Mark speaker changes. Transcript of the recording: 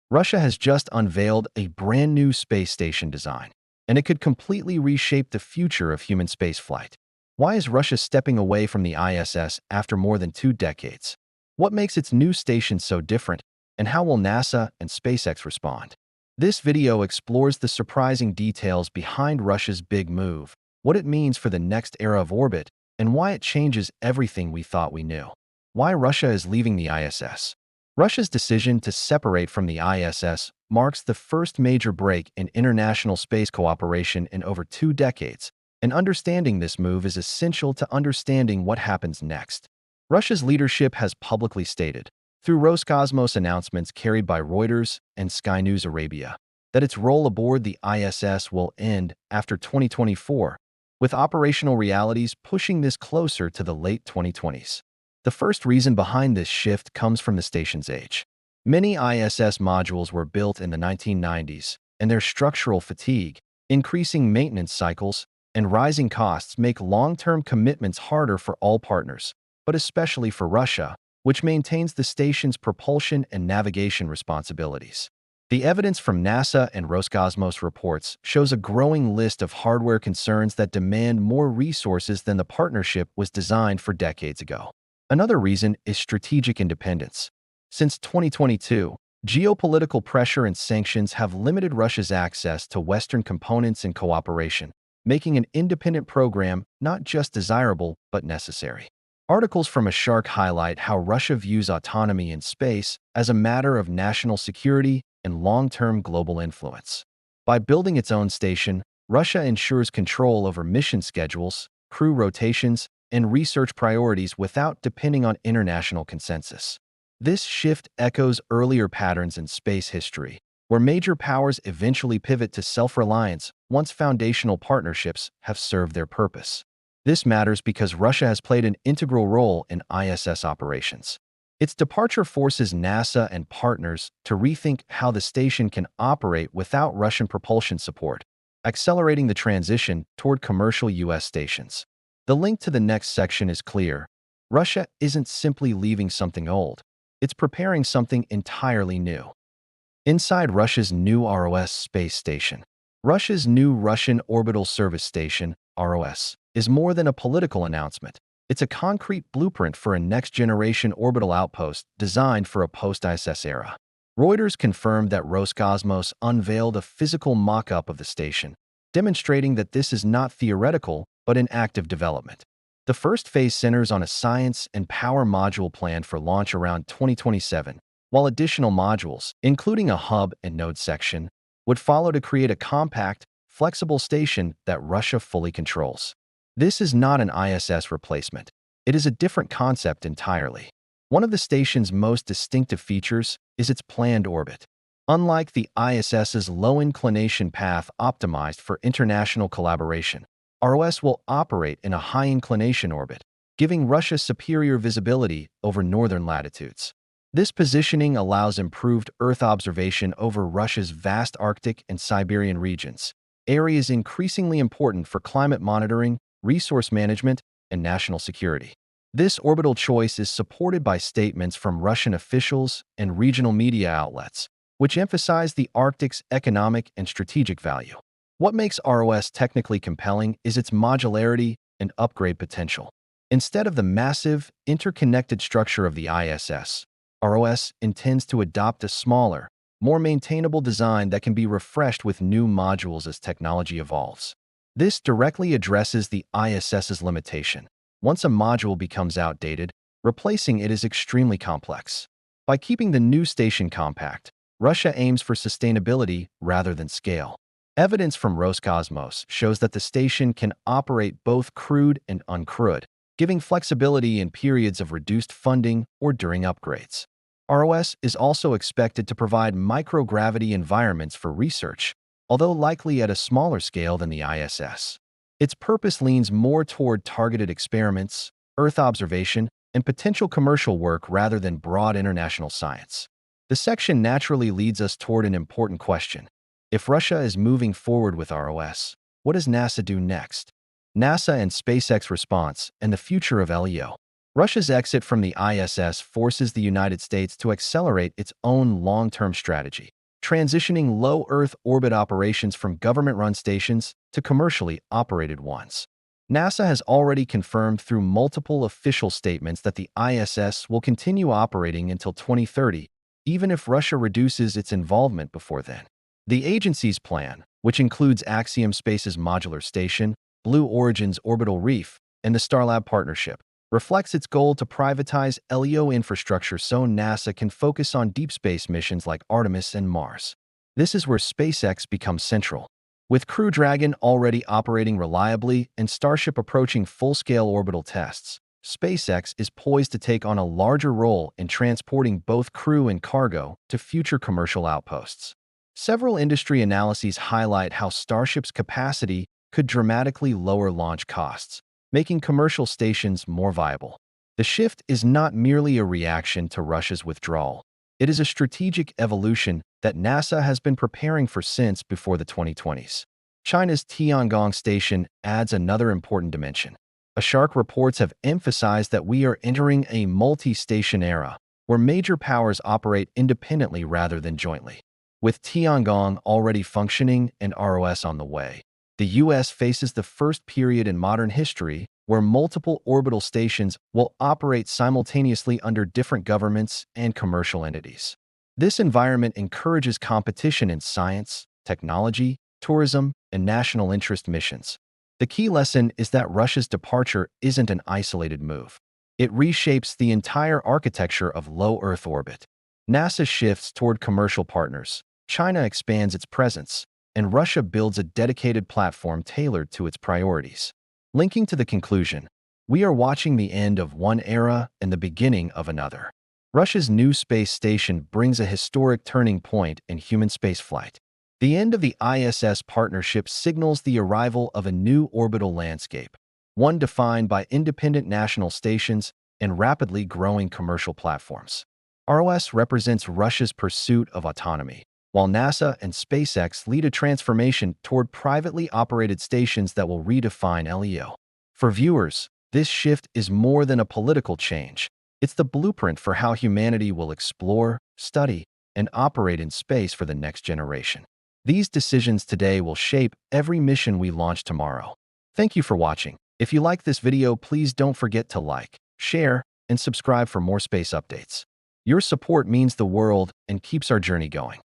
Speaker 1: Russia has just unveiled a brand new space station design, and it could completely reshape the future of human spaceflight. Why is Russia stepping away from the ISS after more than 2 decades? What makes its new station so different, and how will NASA and SpaceX respond? This video explores the surprising details behind Russia's big move, what it means for the next era of orbit, and why it changes everything we thought we knew. Why Russia is leaving the ISS. Russia's decision to separate from the ISS marks the first major break in international space cooperation in over 2 decades, and understanding this move is essential to understanding what happens next. Russia's leadership has publicly stated, through Roscosmos announcements carried by Reuters and Sky News Arabia, that its role aboard the ISS will end after 2024, with operational realities pushing this closer to the late 2020s. The first reason behind this shift comes from the station's age. Many ISS modules were built in the 1990s, and their structural fatigue, increasing maintenance cycles, and rising costs make long-term commitments harder for all partners, but especially for Russia, which maintains the station's propulsion and navigation responsibilities. The evidence from NASA and Roscosmos reports shows a growing list of hardware concerns that demand more resources than the partnership was designed for decades ago. Another reason is strategic independence. Since 2022, geopolitical pressure and sanctions have limited Russia's access to Western components and cooperation, making an independent program not just desirable but necessary. Articles from a Shark highlight how Russia views autonomy in space as a matter of national security and long-term global influence. By building its own station, Russia ensures control over mission schedules, crew rotations, and research priorities without depending on international consensus. This shift echoes earlier patterns in space history, where major powers eventually pivot to self-reliance once foundational partnerships have served their purpose. This matters because Russia has played an integral role in ISS operations. Its departure forces NASA and partners to rethink how the station can operate without Russian propulsion support, accelerating the transition toward commercial U.S. stations. The link to the next section is clear. Russia isn't simply leaving something old. It's preparing something entirely new. Inside Russia's new ROS space station. Russia's new Russian Orbital Service Station, ROS, is more than a political announcement. It's a concrete blueprint for a next-generation orbital outpost designed for a post-ISS era. Reuters confirmed that Roscosmos unveiled a physical mock-up of the station, demonstrating that this is not theoretical but in active development. The first phase centers on a science and power module planned for launch around 2027, while additional modules, including a hub and node section, would follow to create a compact, flexible station that Russia fully controls. This is not an ISS replacement. It is a different concept entirely. One of the station's most distinctive features is its planned orbit. Unlike the ISS's low-inclination path optimized for international collaboration, ROS will operate in a high-inclination orbit, giving Russia superior visibility over northern latitudes. This positioning allows improved Earth observation over Russia's vast Arctic and Siberian regions, areas increasingly important for climate monitoring, resource management, and national security. This orbital choice is supported by statements from Russian officials and regional media outlets, which emphasize the Arctic's economic and strategic value. What makes ROS technically compelling is its modularity and upgrade potential. Instead of the massive, interconnected structure of the ISS, ROS intends to adopt a smaller, more maintainable design that can be refreshed with new modules as technology evolves. This directly addresses the ISS's limitation. Once a module becomes outdated, replacing it is extremely complex. By keeping the new station compact, Russia aims for sustainability rather than scale. Evidence from Roscosmos shows that the station can operate both crewed and uncrewed, giving flexibility in periods of reduced funding or during upgrades. ROS is also expected to provide microgravity environments for research, although likely at a smaller scale than the ISS. Its purpose leans more toward targeted experiments, Earth observation, and potential commercial work rather than broad international science. The section naturally leads us toward an important question. If Russia is moving forward with ROS, what does NASA do next? NASA and SpaceX response and the future of LEO. Russia's exit from the ISS forces the United States to accelerate its own long-term strategy. transitioning low Earth orbit operations from government-run stations to commercially operated ones. NASA has already confirmed through multiple official statements that the ISS will continue operating until 2030, even if Russia reduces its involvement before then. The agency's plan, which includes Axiom Space's modular station, Blue Origin's orbital reef, and the Starlab partnership, reflects its goal to privatize LEO infrastructure so NASA can focus on deep space missions like Artemis and Mars. This is where SpaceX becomes central. With Crew Dragon already operating reliably and Starship approaching full-scale orbital tests, SpaceX is poised to take on a larger role in transporting both crew and cargo to future commercial outposts. Several industry analyses highlight how Starship's capacity could dramatically lower launch costs, making commercial stations more viable. The shift is not merely a reaction to Russia's withdrawal. It is a strategic evolution that NASA has been preparing for since before the 2020s. China's Tiangong station adds another important dimension. Shark reports have emphasized that we are entering a multi-station era, where major powers operate independently rather than jointly. With Tiangong already functioning and ROS on the way, the U.S. faces the first period in modern history where multiple orbital stations will operate simultaneously under different governments and commercial entities. This environment encourages competition in science, technology, tourism, and national interest missions. The key lesson is that Russia's departure isn't an isolated move. It reshapes the entire architecture of low Earth orbit. NASA shifts toward commercial partners, China expands its presence, and Russia builds a dedicated platform tailored to its priorities. Linking to the conclusion, we are watching the end of one era and the beginning of another. Russia's new space station brings a historic turning point in human spaceflight. The end of the ISS partnership signals the arrival of a new orbital landscape, one defined by independent national stations and rapidly growing commercial platforms. ROS represents Russia's pursuit of autonomy, while NASA and SpaceX lead a transformation toward privately operated stations that will redefine LEO. For viewers, this shift is more than a political change. It's the blueprint for how humanity will explore, study, and operate in space for the next generation. These decisions today will shape every mission we launch tomorrow. Thank you for watching. If you like this video, please don't forget to like, share, and subscribe for more space updates. Your support means the world and keeps our journey going.